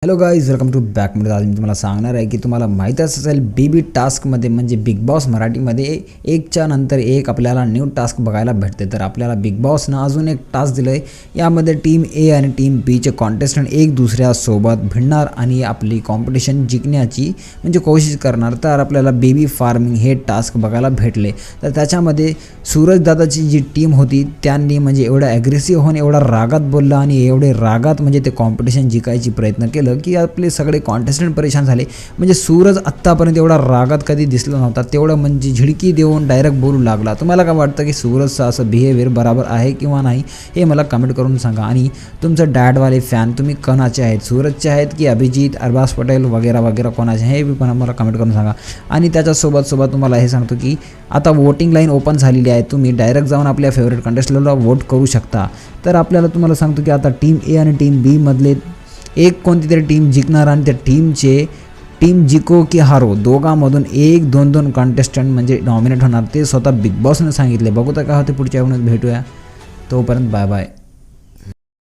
Hello guys, welcome to बॅकमध्ये. आज मी तुम्हाला सांगणार आहे की तुम्हाला माहीत असेल बीबी टास्कमध्ये म्हणजे बिग बॉस मराठीमध्ये एकच्या नंतर एक आपल्याला न्यू टास्क बघायला भेटते. तर आपल्याला बिग बॉसनं अजून एक टास्क दिलं आहे. यामध्ये टीम ए आणि टीम बीचे कॉन्टेस्टंट एक दुसऱ्यासोबत भिडणार आणि आपली कॉम्पिटिशन जिंकण्याची म्हणजे कोशिश करणार. तर आपल्याला बेबी फार्मिंग हे टास्क बघायला भेटले. तर त्याच्यामध्ये सूरज दादाची जी टीम होती त्यांनी म्हणजे एवढं ॲग्रेसिव्ह होऊन एवढा रागात बोललं आणि एवढे रागात म्हणजे ते कॉम्पिटिशन जिंकायची प्रयत्न केलं की आपले सगळे कॉन्टेस्टंट परेशान झाले. म्हणजे सूरज आत्तापर्यंत एवढा रागात कधी दिसला नव्हता. तेवढं म्हणजे झिडकी देऊन डायरेक्ट बोलू लागला. तुम्हाला काय वाटतं की सूरजचं असं बिहेवियर बरोबर आहे किंवा नाही हे मला कमेंट करून सांगा. आणि तुमचं डॅडवाले फॅन तुम्ही कोणाचे आहेत, सूरजचे आहेत की अभिजित, अरबाज पटेल वगैरे वगैरे कोणाचे हे बी पण मला कमेंट करून सांगा. आणि त्याच्यासोबत तुम्हाला हे सांगतो की आता वोटिंग लाईन ओपन झालेली आहे. तुम्ही डायरेक्ट जाऊन आपल्या फेवरेट कंटेस्टंटला वोट करू शकता. तर आपल्याला तुम्हाला सांगतो की आता टीम ए आणि टीम बी मधले एक कोणती तरी टीम जिंकणार आणि त्या टीम जिंको की हारो दोघांमधून एक दोन कंटेस्टंट म्हणजे नॉमिनेट होणार. ते स्वतः बिग बॉसने सांगितले. बघू तर काय होते पुढच्या वेळेस भेटूया. तोपर्यंत बाय बाय.